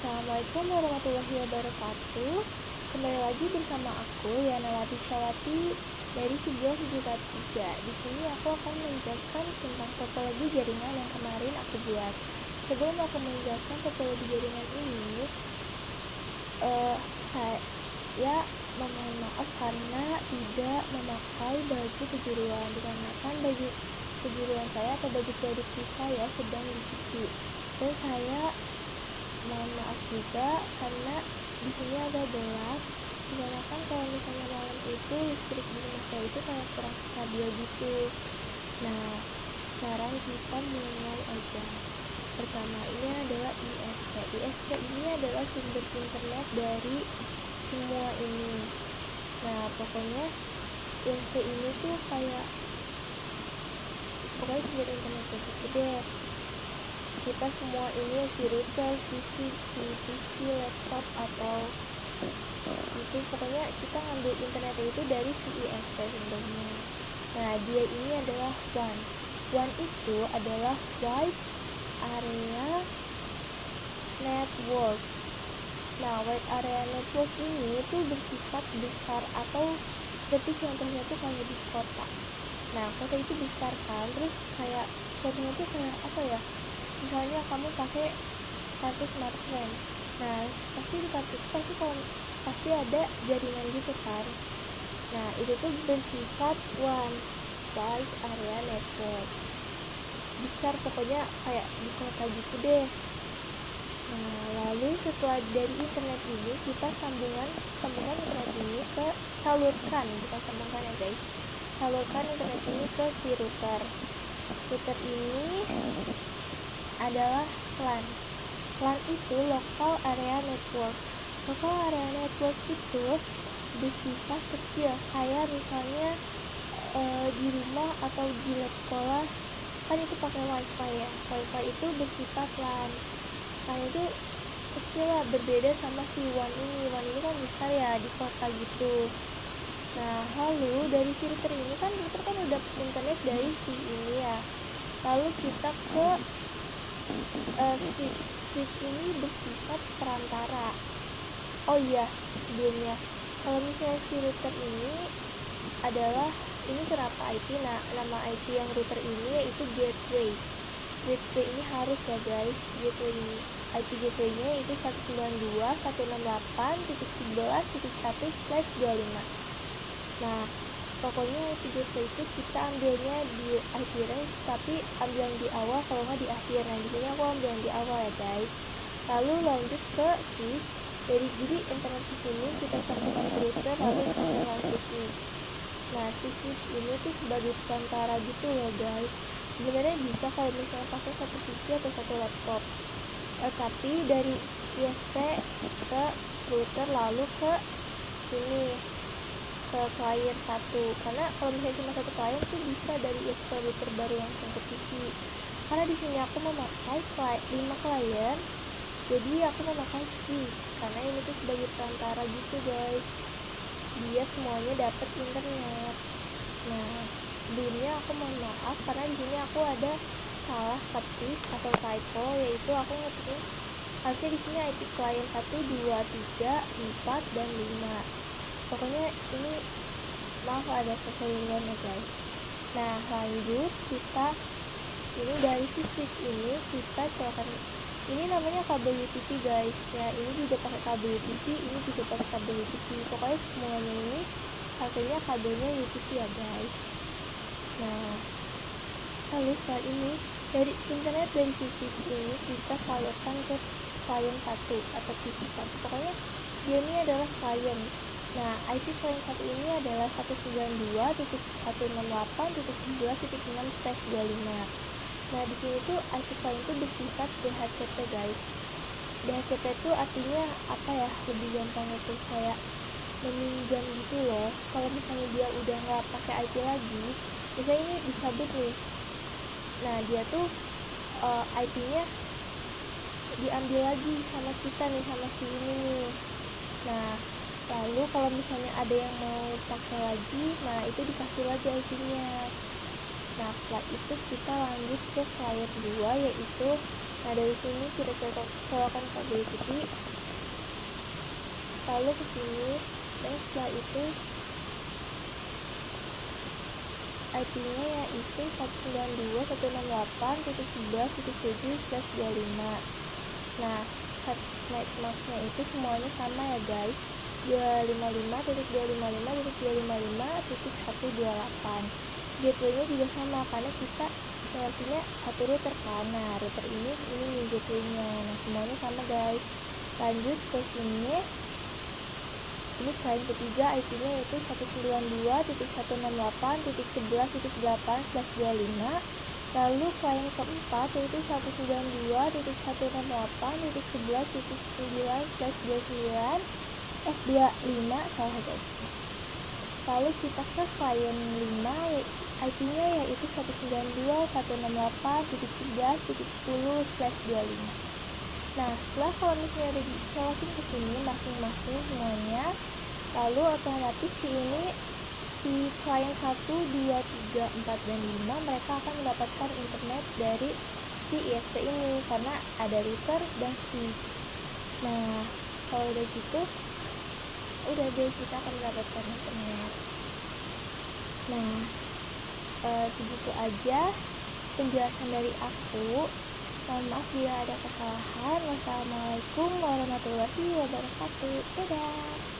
Assalamualaikum warahmatullahi wabarakatuh. Kembali lagi bersama aku Yanawati Syawati dari sebuah Sejuta 3. Di sini aku akan menjelaskan tentang topologi jaringan yang kemarin aku buat. Sebelum aku menjelaskan topologi jaringan ini, saya memohon maaf karena tidak memakai baju kejuruan, dikarenakan baju kejuruan saya atau baju produktif saya sedang dicuci. Dan saya mohon maaf juga karena di sini agak gelap, dikarenakan kalau misalnya malam itu listrik di rumah saya itu kayak kurang stabil gitu. Nah, sekarang kita mulai aja. Pertama, ini adalah ISP. ISP ini adalah sumber internet dari semua ini. Nah, pokoknya ISP ini tuh kayak sumber internet gitu deh. Kita semua ini si router, si switch, si PC, laptop atau itu pokoknya kita ngambil internet itu dari si ISP sumbernya. Nah, dia ini adalah WAN. WAN itu adalah Wide Area Network. Nah, Wide Area Network ini tuh bersifat besar atau seperti contohnya tuh kayak di kota. Nah, kota itu besar kan, terus kayak contohnya tuh kayak apa ya? Misalnya kamu pakai kartu smartphone. Nah, pasti di kartu itu pasti ada jaringan gitu kan. Nah, itu tuh bersifat WAN, Wide Area Network. Besar pokoknya kayak di kota gitu deh. Nah, lalu setelah dari internet ini kita sambungan internet ini ke salurkan, bukan sambungkan ya guys. Salurkan internet ini ke si router. Router ini adalah LAN. LAN itu Local Area Network. Local Area Network itu bersifat kecil, kayak misalnya di rumah atau di lab sekolah kan itu pakai wifi ya. Wifi itu bersifat LAN. LAN itu kecil lah, berbeda sama si WAN ini. WAN ini kan besar ya, di kota gitu. Nah, lalu dari si router ini kan udah internet dari si ini ya. Lalu kita ke switch ini bersifat perantara. Oh iya, sebelumnya kalau misalnya si router ini adalah ini kenapa IP? Nah, nama IP yang router ini yaitu gateway. Gateway ini harus ya guys, gateway ini IP gateway-nya itu 192.168.11.1/25. Nah, pokoknya IP gateway itu kita ambilnya di IP range, tapi ambil yang di awal kalau nggak di akhir. Nah, di sini aku ambil yang di awal ya guys. Lalu lanjut ke switch. Jadi internet di sini kita sambungkan ke router, lalu sambungkan ke switch. Nah, si switch ini tuh sebagai perantara gitu loh guys. Sebenarnya bisa kalau misalnya pakai satu PC atau satu laptop. Tapi dari ISP ke router lalu ke sini ke klien satu, karena kalau misalnya cuma satu klien tuh bisa dari ISP router baru langsung ke PC. Karena di sini aku memakai 5 klien, jadi aku memakai switch karena ini tuh sebagai perantara gitu guys, dia semuanya dapat internet. Nah, sebelumnya aku mohon maaf karena di sini aku ada salah ketik atau typo, yaitu aku ngetiknya harusnya di sini IP klien 1, 2, 3, 4 dan 5. Pokoknya ini maaf ada kekeliruan ya guys. Nah, lanjut kita ini dari si switch ini kita colokan, ini namanya kabel UTP guys ya. Ini juga pakai kabel UTP, ini juga pakai kabel UTP. Pokoknya semuanya ini pakainya kabelnya UTP ya guys. Nah, lalu setelah ini dari internet dari si switch ini kita salurkan ke klien 1 atau PC 1. Pokoknya dia ini adalah klien. Nah, IP klien 1 ini adalah 192.168.11.6/25. Nah, di sini tuh IP klien itu bersifat DHCP guys. DHCP itu artinya apa ya? Lebih gampang itu kayak meminjam gitu loh. Kalau misalnya dia udah nggak pakai IP lagi, misalnya ini dicabut nih. Nah, dia tuh IP-nya diambil lagi sama kita nih, sama si ini nih. Nah, lalu kalau misalnya ada yang mau pakai lagi, nah itu dikasih lagi IP-nya. Nah, setelah itu kita lanjut ke klien 2, yaitu Nah dari sini kita colokan kabel ikuti, lalu ke sini, dan setelah itu IP-nya yaitu 192.168.11.7/25. Nah, net mask-nya itu semuanya sama ya guys, 255.255.255.128. Gateway-nya juga sama karena kita nantinya satu router kan. Nah, router ini gateway-nya. Nah, semuanya sama guys. Lanjut ke sini. Ini klien ketiga, IP-nya yaitu 192.168.11.8/25. Lalu klien keempat yaitu 192.168.11.9/25, salah guys. Lalu kita ke klien 5, IP-nya yaitu 192.168.11.10/25. Nah, setelah kalau misalnya udah dicolokin ke sini masing-masing semuanya, lalu otomatis si klien 1, 2, 3, 4, dan 5 mereka akan mendapatkan internet dari si ISP ini karena ada router dan switch. Nah, kalau udah gitu, udah deh kita akan mendapatkan internet. Nah, segitu aja penjelasan dari aku. Mohon maaf bila ada kesalahan. Wassalamualaikum warahmatullahi wabarakatuh. Dadah.